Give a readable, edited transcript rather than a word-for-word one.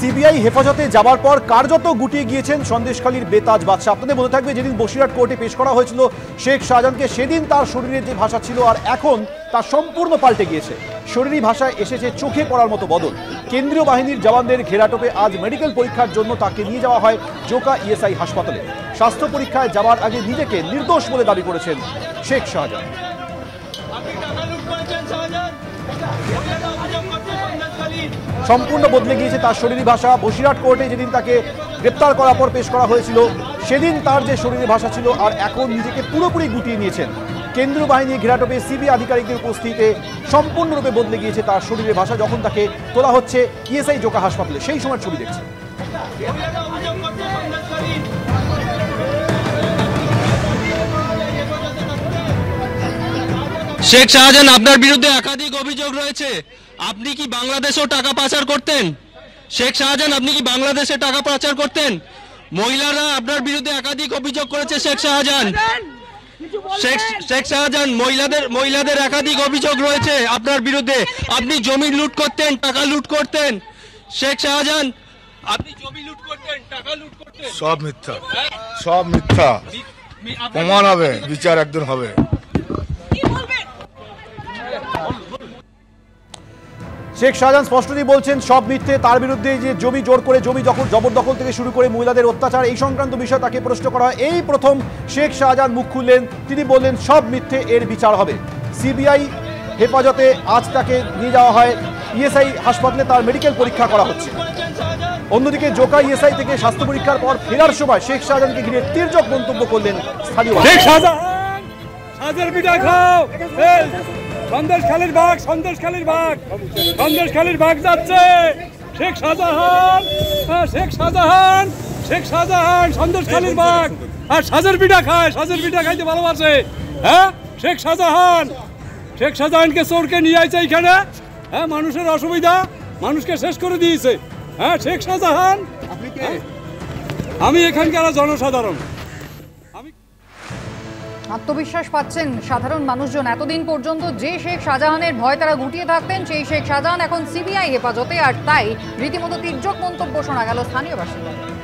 CBI হেফাজতে যাবার পর কার্যত গুটিয়ে গিয়েছেন সন্দেশখালীর বেতাজ বাদশা। আপনাদের মনে থাকবে যেদিন বসিরহাট কোর্টে পেশ করা হয়েছিল শেখ শাহজাহানকে, সেদিন তার শরীরের যে ভাষা ছিল আর এখন তা সম্পূর্ণ পাল্টে গিয়েছে। শরীরী ভাষায় এসেছে চোখে পড়ার মতো বদল। কেন্দ্রীয় বাহিনীর জওয়ানদের ঘেরাটোপে আজ মেডিকেল পরীক্ষার জন্য তাকে নিয়ে যাওয়া হয় জোকা ইএসআই হাসপাতালে। স্বাস্থ্য পরীক্ষায় যাওয়ার আগে নিজেকে নির্দোষ বলে দাবি করেছেন শেখ শাহজাহান। সম্পূর্ণ বদলে গিয়েছে তার শরীরী ভাষা। বসিরহাট কোর্টে যেদিন তাকে গ্রেপ্তার করার পর পেশ করা হয়েছিল, সেদিন তার যে শরীরী ভাষা ছিল আর এখন নিজেকে পুরোপুরি গুটিয়ে নিয়েছেন। কেন্দ্রীয় বাহিনী ঘেরাটোপে সিবিআই আধিকারিকদের উপস্থিতিতে সম্পূর্ণরূপে বদলে গিয়েছে তার শরীরের ভাষা। যখন তাকে তোলা হচ্ছে ইএসআই জোকা হাসপাতালে, সেই সময় ছবি দেখছে। শেখ শাহজাহান, আপনার বিরুদ্ধে একাধিক অভিযোগ রয়েছে। আপনি কি বাংলাদেশেও টাকা পাচার করতেন? শেখ শাহজাহান, আপনি কি বাংলাদেশে টাকা পাচার করতেন? মহিলারা আপনার বিরুদ্ধে একাধিক অভিযোগ করেছে। শেখ শাহজাহান, শেখ শাহজাহান, মহিলাদের একাধিক অভিযোগ রয়েছে আপনার বিরুদ্ধে। আপনি জমি লুট করতেন, টাকা লুট করতেন। শেখ শাহজাহান, আপনি জমি লুট করতেন, টাকা লুট করতেন। সব মিথ্যা, সব মিথ্যা। প্রমাণ হবে, বিচার একদিন হবে। শেখ শাহজাহান স্পষ্টতই বলছেন সব মিথ্যে। তার বিরুদ্ধে যে জমি জোর করে জমি জবরদখল থেকে শুরু করে মহিলাদের অত্যাচার, এই সংক্রান্ত বিষয়ে তাকে প্রশ্ন করা হয়। এই প্রথম শেখ শাহজাহান মুখ খুললেন। তিনি বললেন সব মিথ্যে, এর বিচার হবে। সিবিআই হেফাজতে আজ তাকে নিয়ে যাওয়া হয় ইএসআই হাসপাতালে, তার মেডিকেল পরীক্ষা করা হচ্ছে। অন্যদিকে জোকা ইএসআই থেকে স্বাস্থ্য পরীক্ষার পর ফেরার সময় শেখ শাহজাহানকে ঘিরে তির্যক মন্তব্য করলেন স্থানীয়। সন্দেশখালীর বাঘ যাচ্ছে। শেখ শাহজাহান সন্দেশখালীর বাঘ, আর সাজের পিঠা খাইতে ভালোবাসে। হ্যাঁ, শেখ শাহজাহানকে চোরকে নিয়ে আইছে এইখানে। হ্যাঁ, মানুষের অসুবিধা, মানুষকে শেষ করে দিয়েছে। হ্যাঁ, শেখ শাহজাহান। আমি এখানকার জনসাধারণ। আত্মবিশ্বাস পাচ্ছেন সাধারণ মানুষজন। এতদিন পর্যন্ত যে শেখ শাহজাহানের ভয় তারা গুটিয়ে থাকতেন, সেই শেখ শাহজাহান এখন সিবিআই হেফাজতে, আর তাই রীতিমতো তির্যক মন্তব্য শোনা গেল স্থানীয় বাসিন্দাদের।